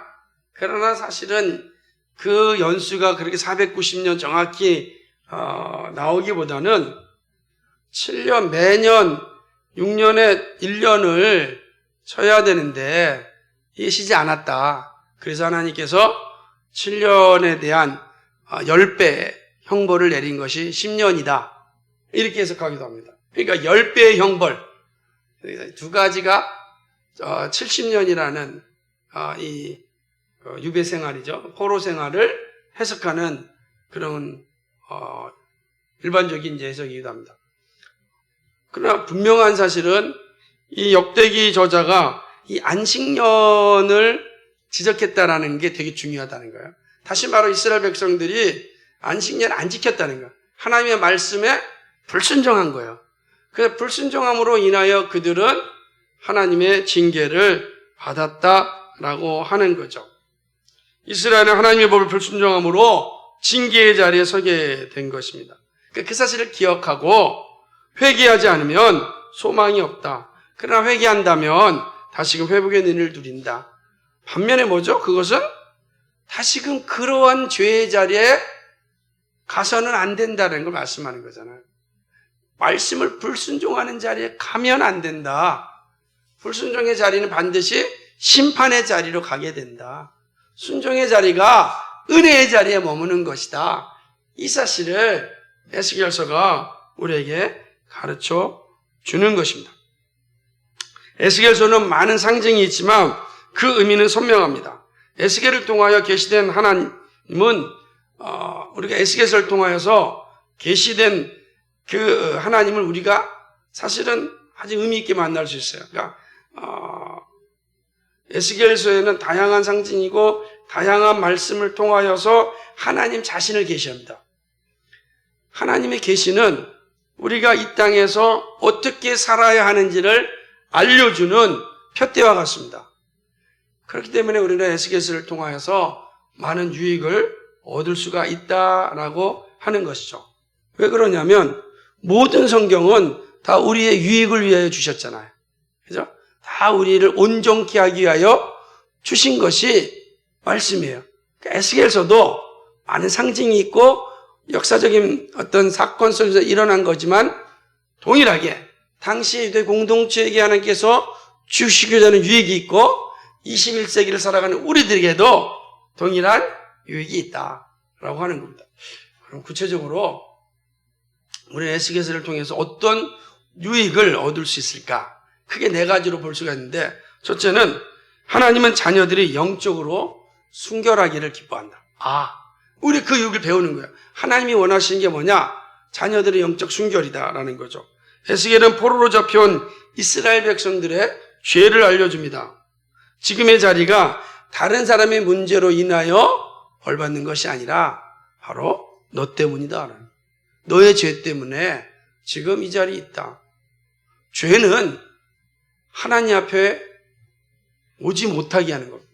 그러나 사실은 그 연수가 그렇게 490년 정확히 나오기보다는 7년 매년 6년에 1년을 쳐야 되는데 이게 쉬지 않았다. 그래서 하나님께서 7년에 대한 10배 형벌을 내린 것이 10년이다. 이렇게 해석하기도 합니다. 그러니까 10배의 형벌. 두 가지가 70년이라는 이 유배 생활이죠. 포로 생활을 해석하는 그런 일반적인 해석이기도 합니다. 그러나 분명한 사실은 이 역대기 저자가 이 안식년을 지적했다라는 게 되게 중요하다는 거예요. 다시 말해 이스라엘 백성들이 안식년을 안 지켰다는 거예요. 하나님의 말씀에 불순종한 거예요. 그 불순종함으로 인하여 그들은 하나님의 징계를 받았다라고 하는 거죠. 이스라엘은 하나님의 법을 불순종함으로 징계의 자리에 서게 된 것입니다. 그 사실을 기억하고 회개하지 않으면 소망이 없다. 그러나 회개한다면 다시금 회복의 눈을 누린다. 반면에 뭐죠? 그것은 다시금 그러한 죄의 자리에 가서는 안 된다는 걸 말씀하는 거잖아요. 말씀을 불순종하는 자리에 가면 안 된다. 불순종의 자리는 반드시 심판의 자리로 가게 된다. 순종의 자리가 은혜의 자리에 머무는 것이다. 이 사실을 에스겔서가 우리에게 가르쳐 주는 것입니다. 에스겔서는 많은 상징이 있지만 그 의미는 선명합니다. 에스겔을 통하여 계시된 하나님은 우리가 에스겔서를 통하여서 계시된 그 하나님을 우리가 사실은 아주 의미 있게 만날 수 있어요. 그러니까 에스겔서에는 다양한 상징이고 다양한 말씀을 통하여서 하나님 자신을 계시합니다. 하나님의 계시는 우리가 이 땅에서 어떻게 살아야 하는지를 알려주는 푯대와 같습니다. 그렇기 때문에 우리는 에스겔서를 통하여서 많은 유익을 얻을 수가 있다라고 하는 것이죠. 왜 그러냐면 모든 성경은 다 우리의 유익을 위하여 주셨잖아요. 그죠? 다 우리를 온전케 하기 위하여 주신 것이 말씀이에요. 그러니까 에스겔서도 많은 상징이 있고 역사적인 어떤 사건 속에서 일어난 거지만 동일하게 당시 유대 공동체에게 하나님께서 주시고자 하는 유익이 있고 21세기를 살아가는 우리들에게도 동일한 유익이 있다라고 하는 겁니다. 그럼 구체적으로 우리 에스겔서를 통해서 어떤 유익을 얻을 수 있을까? 크게 네 가지로 볼 수가 있는데, 첫째는 하나님은 자녀들이 영적으로 순결하기를 기뻐한다. 우리 그 유익을 배우는 거예요. 하나님이 원하시는 게 뭐냐? 자녀들의 영적 순결이다라는 거죠. 에스겔은 포로로 잡혀온 이스라엘 백성들의 죄를 알려줍니다. 지금의 자리가 다른 사람의 문제로 인하여 벌 받는 것이 아니라 바로 너 때문이다. 너의 죄 때문에 지금 이 자리에 있다. 죄는 하나님 앞에 오지 못하게 하는 겁니다.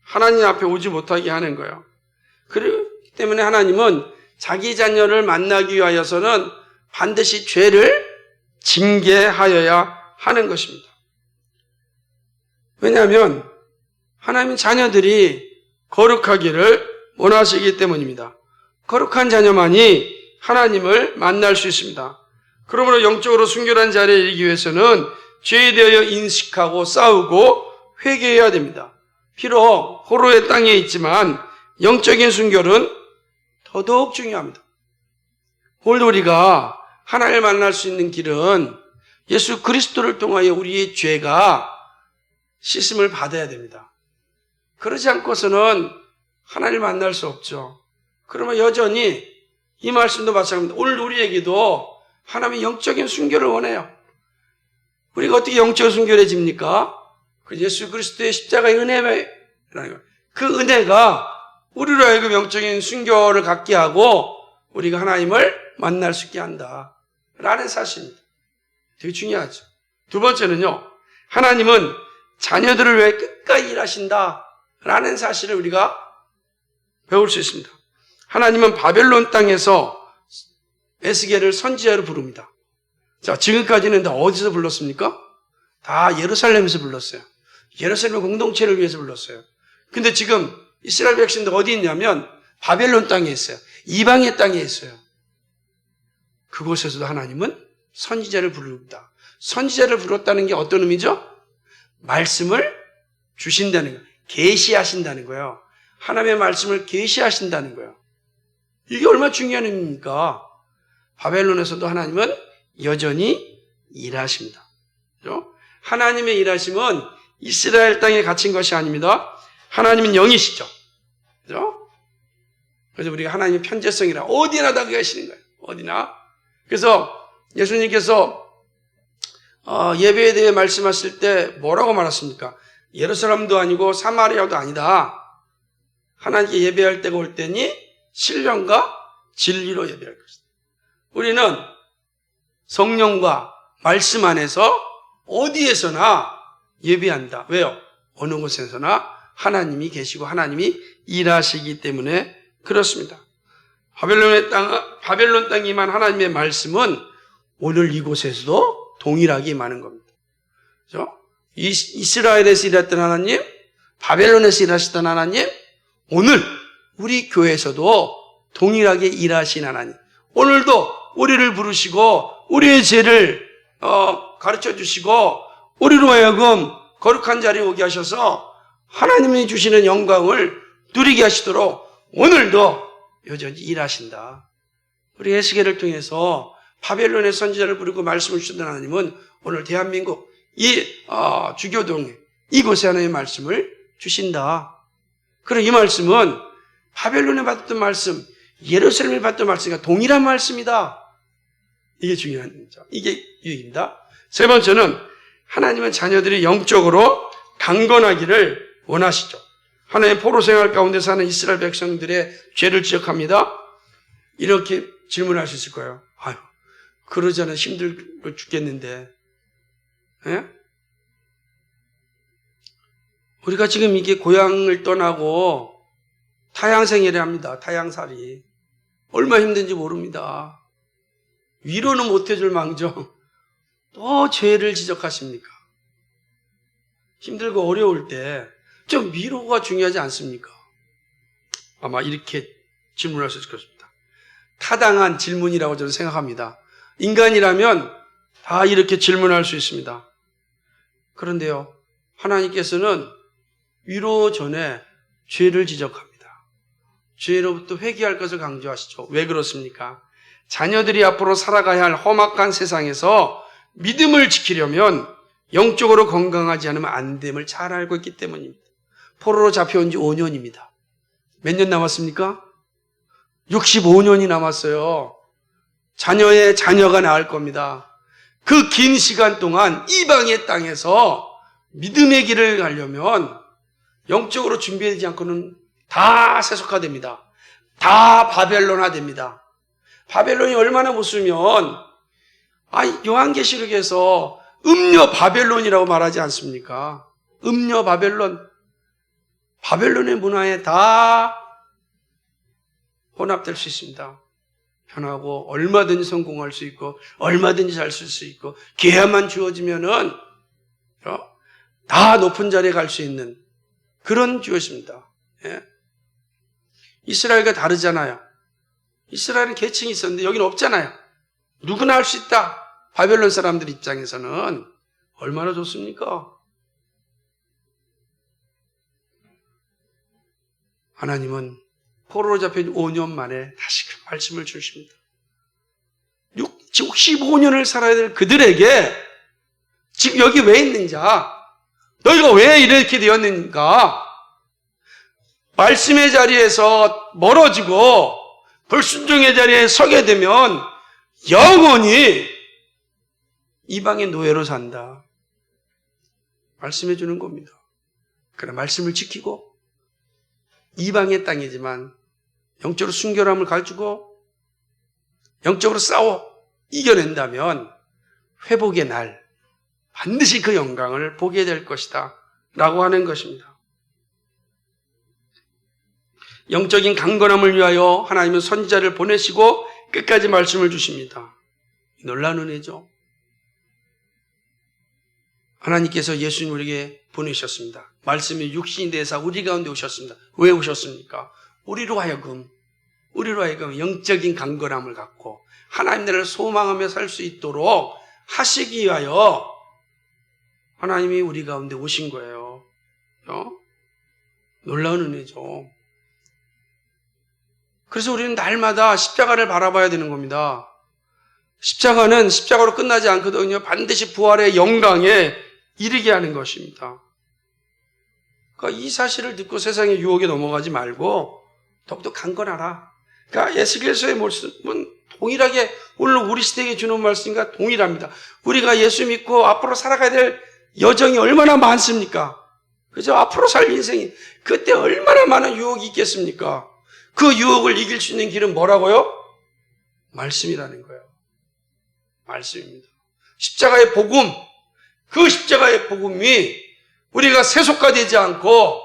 하나님 앞에 오지 못하게 하는 거예요. 그렇기 때문에 하나님은 자기 자녀를 만나기 위하여서는 반드시 죄를 징계하여야 하는 것입니다. 왜냐하면 하나님은 자녀들이 거룩하기를 원하시기 때문입니다. 거룩한 자녀만이 하나님을 만날 수 있습니다. 그러므로 영적으로 순결한 자리에 이르기 위해서는 죄에 대하여 인식하고 싸우고 회개해야 됩니다. 비록 포로의 땅에 있지만 영적인 순결은 더더욱 중요합니다. 오늘도 우리가 하나님을 만날 수 있는 길은 예수 그리스도를 통하여 우리의 죄가 씻음을 받아야 됩니다. 그러지 않고서는 하나님을 만날 수 없죠. 그러면 여전히 이 말씀도 마찬가지입니다. 오늘 우리에게도 하나님의 영적인 순결을 원해요. 우리가 어떻게 영적 순결해집니까? 그 예수 그리스도의 십자가의 은혜라는 거예요. 그 은혜가 우리로 하여금 영적인 순결을 갖게 하고 우리가 하나님을 만날 수 있게 한다라는 사실입니다. 되게 중요하죠. 두 번째는요, 하나님은 자녀들을 위해 끝까지 일하신다라는 사실을 우리가 배울 수 있습니다. 하나님은 바벨론 땅에서 에스겔을 선지자로 부릅니다. 자, 지금까지는 다 어디서 불렀습니까? 다 예루살렘에서 불렀어요. 예루살렘 공동체를 위해서 불렀어요. 근데 지금 이스라엘 백성들 어디 있냐면 바벨론 땅에 있어요. 이방의 땅에 있어요. 그곳에서도 하나님은 선지자를 부릅니다. 선지자를 불렀다는 게 어떤 의미죠? 말씀을 주신다는 거예요. 계시하신다는 거예요. 하나님의 말씀을 계시하신다는 거예요. 이게 얼마나 중요한 의미입니까? 바벨론에서도 하나님은 여전히 일하십니다. 그렇죠? 하나님의 일하심은 이스라엘 땅에 갇힌 것이 아닙니다. 하나님은 영이시죠. 그렇죠? 그래서 우리가 하나님의 편재성이라 어디나 다 계시는 거예요. 어디나. 그래서 예수님께서 예배에 대해 말씀하실 때 뭐라고 말했습니까? 예루살렘도 아니고 사마리아도 아니다. 하나님께 예배할 때가 올 때니 신령과 진리로 예배할 것이다. 우리는 성령과 말씀 안에서 어디에서나 예배한다. 왜요? 어느 곳에서나 하나님이 계시고 하나님이 일하시기 때문에 그렇습니다. 바벨론 땅에 임한 하나님의 말씀은 오늘 이곳에서도 동일하게 임하는 겁니다. 그렇죠? 이스라엘에서 일했던 하나님, 바벨론에서 일하시던 하나님, 오늘 우리 교회에서도 동일하게 일하신 하나님, 오늘도 우리를 부르시고 우리의 죄를 가르쳐 주시고 우리로 하여금 거룩한 자리에 오게 하셔서 하나님이 주시는 영광을 누리게 하시도록 오늘도 여전히 일하신다. 우리 에스겔을 통해서 바벨론의 선지자를 부르고 말씀을 주셨던 하나님은 오늘 대한민국 이 주교동에 이곳에 하나님의 말씀을 주신다. 그럼 이 말씀은 바벨론에 받았던 말씀, 예루살렘에 받았던 말씀과 동일한 말씀이다. 이게 중요한 점이죠. 이게 유익입니다. 세 번째는 하나님은 자녀들이 영적으로 강건하기를 원하시죠. 하나님의 포로 생활 가운데 사는 이스라엘 백성들의 죄를 지적합니다. 이렇게 질문할 수 있을 거예요. 아유, 그러자는 힘들고 죽겠는데. 예? 우리가 지금 이게 고향을 떠나고 타향생활을 합니다. 타향살이. 얼마나 힘든지 모릅니다. 위로는 못해줄 망정 또 죄를 지적하십니까? 힘들고 어려울 때 좀 위로가 중요하지 않습니까? 아마 이렇게 질문할 수 있을 것입니다. 타당한 질문이라고 저는 생각합니다. 인간이라면 다 이렇게 질문할 수 있습니다. 그런데요, 하나님께서는 위로 전에 죄를 지적합니다. 죄로부터 회개할 것을 강조하시죠. 왜 그렇습니까? 자녀들이 앞으로 살아가야 할 험악한 세상에서 믿음을 지키려면 영적으로 건강하지 않으면 안 됨을 잘 알고 있기 때문입니다. 포로로 잡혀온 지 5년입니다. 몇 년 남았습니까? 65년이 남았어요. 자녀의 자녀가 낳을 겁니다. 그 긴 시간 동안 이방의 땅에서 믿음의 길을 가려면 영적으로 준비되지 않고는 다 세속화됩니다. 다 바벨론화됩니다. 바벨론이 얼마나 무서우면 요한계시록에서 음녀 바벨론이라고 말하지 않습니까? 음녀 바벨론. 바벨론의 문화에 다 혼합될 수 있습니다. 편하고 얼마든지 성공할 수 있고 얼마든지 잘 쓸 수 있고 기회만 주어지면은 다 높은 자리에 갈 수 있는 그런 주였습니다. 예. 이스라엘과 다르잖아요. 이스라엘은 계층이 있었는데 여기는 없잖아요. 누구나 할 수 있다. 바벨론 사람들 입장에서는 얼마나 좋습니까? 하나님은 포로로 잡힌 5년 만에 다시 그 말씀을 주십니다. 65년을 살아야 될 그들에게 지금 여기 왜 있는 자? 너희가 왜 이렇게 되었는가? 말씀의 자리에서 멀어지고 불순종의 자리에 서게 되면 영원히 이방의 노예로 산다. 말씀해 주는 겁니다. 그러나 말씀을 지키고 이방의 땅이지만 영적으로 순결함을 가지고 영적으로 싸워 이겨낸다면 회복의 날 반드시 그 영광을 보게 될 것이다 라고 하는 것입니다. 영적인 강건함을 위하여 하나님은 선지자를 보내시고 끝까지 말씀을 주십니다. 놀라운 은혜죠. 하나님께서 예수님 우리에게 보내셨습니다. 말씀이 육신이 되사 우리 가운데 오셨습니다. 왜 오셨습니까? 우리로 하여금 영적인 강건함을 갖고 하나님 나라를 소망하며 살 수 있도록 하시기 위하여 하나님이 우리 가운데 오신 거예요. 놀라운 은혜죠. 그래서 우리는 날마다 십자가를 바라봐야 되는 겁니다. 십자가는 십자가로 끝나지 않거든요. 반드시 부활의 영광에 이르게 하는 것입니다. 그러니까 이 사실을 듣고 세상의 유혹에 넘어가지 말고 더욱더 강건하라. 그러니까 에스겔서의 말씀은 동일하게 오늘 우리 시대에 주는 말씀과 동일합니다. 우리가 예수 믿고 앞으로 살아가야 될 여정이 얼마나 많습니까? 그죠? 앞으로 살 인생이 그때 얼마나 많은 유혹이 있겠습니까? 그 유혹을 이길 수 있는 길은 뭐라고요? 말씀이라는 거예요. 말씀입니다. 십자가의 복음, 그 십자가의 복음이 우리가 세속화되지 않고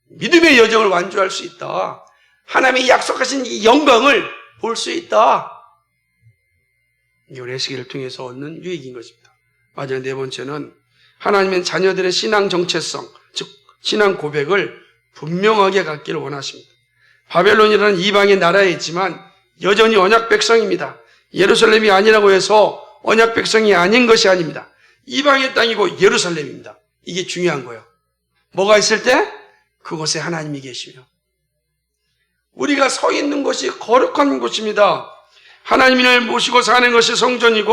믿음의 여정을 완주할 수 있다. 하나님이 약속하신 이 영광을 볼 수 있다. 이게 우리 에스겔을 통해서 얻는 유익인 것입니다. 마지막 네 번째는 하나님은 자녀들의 신앙 정체성, 즉 신앙 고백을 분명하게 갖기를 원하십니다. 바벨론이라는 이방의 나라에 있지만 여전히 언약 백성입니다. 예루살렘이 아니라고 해서 언약 백성이 아닌 것이 아닙니다. 이방의 땅이고 예루살렘입니다. 이게 중요한 거예요. 뭐가 있을 때? 그곳에 하나님이 계시며 우리가 서 있는 곳이 거룩한 곳입니다. 하나님을 모시고 사는 것이 성전이고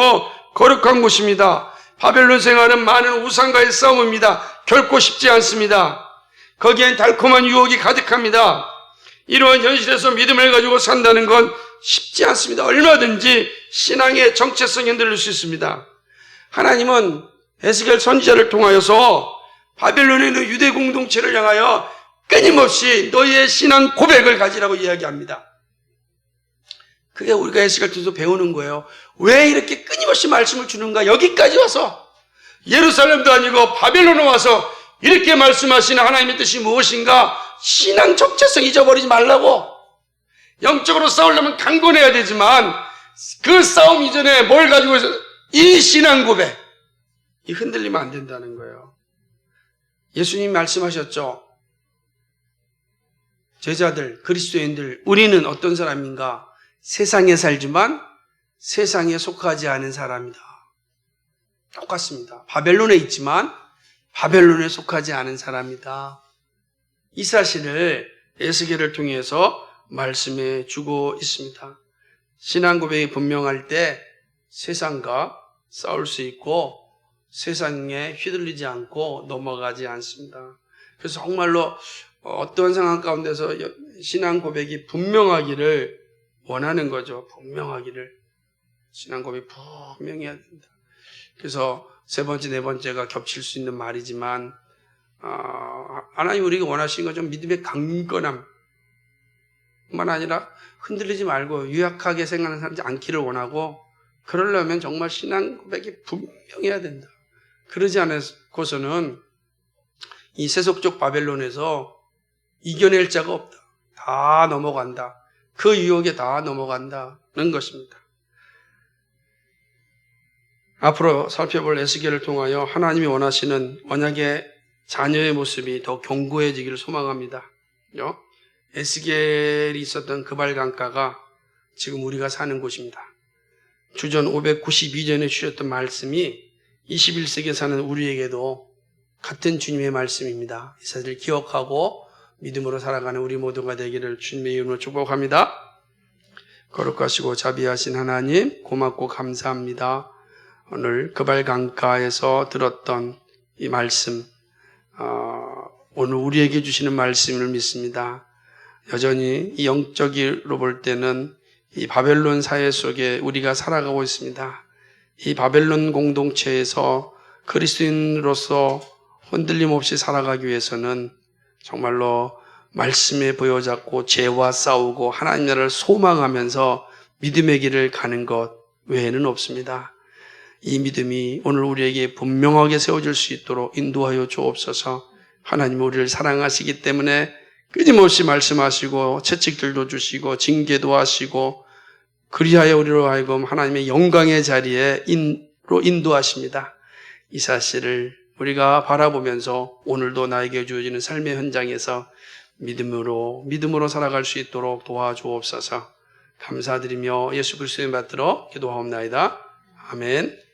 거룩한 곳입니다. 바벨론 생활은 많은 우상과의 싸움입니다. 결코 쉽지 않습니다. 거기엔 달콤한 유혹이 가득합니다. 이러한 현실에서 믿음을 가지고 산다는 건 쉽지 않습니다. 얼마든지 신앙의 정체성이 흔들릴 수 있습니다. 하나님은 에스겔 선지자를 통하여서 바벨론에 있는 유대 공동체를 향하여 끊임없이 너희의 신앙 고백을 가지라고 이야기합니다. 그게 우리가 에스겔 통해서 배우는 거예요. 왜 이렇게 끊임없이 말씀을 주는가? 여기까지 와서 예루살렘도 아니고 바벨론에 와서 이렇게 말씀하시는 하나님의 뜻이 무엇인가? 신앙 정체성 잊어버리지 말라고. 영적으로 싸우려면 강건해야 되지만 그 싸움 이전에 뭘 가지고 있어? 이 신앙 고백, 이 흔들리면 안 된다는 거예요. 예수님이 말씀하셨죠. 제자들, 그리스도인들, 우리는 어떤 사람인가? 세상에 살지만 세상에 속하지 않은 사람이다. 똑같습니다. 바벨론에 있지만 바벨론에 속하지 않은 사람이다. 이 사실을 에스겔을 통해서 말씀해 주고 있습니다. 신앙 고백이 분명할 때 세상과 싸울 수 있고 세상에 휘둘리지 않고 넘어가지 않습니다. 그래서 정말로 어떠한 상황 가운데서 신앙 고백이 분명하기를 원하는 거죠. 분명하기를. 신앙 고백이 분명해야 된다. 그래서 세 번째, 네 번째가 겹칠 수 있는 말이지만 하나님 우리가 원하시는 건 좀 믿음의 강건함 뿐만 아니라 흔들리지 말고 유약하게 생각하는 사람이 않기를 원하고, 그러려면 정말 신앙 고백이 분명해야 된다. 그러지 않고서는 이 세속적 바벨론에서 이겨낼 자가 없다. 다 넘어간다. 그 유혹에 다 넘어간다는 것입니다. 앞으로 살펴볼 에스겔을 통하여 하나님이 원하시는 언약의 자녀의 모습이 더 견고해지기를 소망합니다. 에스겔이 있었던 그발 강가가 지금 우리가 사는 곳입니다. 주전 592년에 주셨던 말씀이 21세기에 사는 우리에게도 같은 주님의 말씀입니다. 이 사실을 기억하고 믿음으로 살아가는 우리 모두가 되기를 주님의 이름으로 축복합니다. 거룩하시고 자비하신 하나님, 고맙고 감사합니다. 오늘 그발 강가에서 들었던 이 말씀, 오늘 우리에게 주시는 말씀을 믿습니다. 여전히 이 영적으로 볼 때는 이 바벨론 사회 속에 우리가 살아가고 있습니다. 이 바벨론 공동체에서 그리스도인으로서 흔들림 없이 살아가기 위해서는 정말로 말씀에 보여잡고 죄와 싸우고 하나님 나라를 소망하면서 믿음의 길을 가는 것 외에는 없습니다. 이 믿음이 오늘 우리에게 분명하게 세워질 수 있도록 인도하여 주옵소서. 하나님 우리를 사랑하시기 때문에 끊임없이 말씀하시고 채찍들도 주시고 징계도 하시고 그리하여 우리로 하여금 하나님의 영광의 자리에 인도하십니다. 이 사실을 우리가 바라보면서 오늘도 나에게 주어지는 삶의 현장에서 믿음으로 살아갈 수 있도록 도와주옵소서. 감사드리며 예수 그리스도의 받들어 기도하옵나이다. 아멘.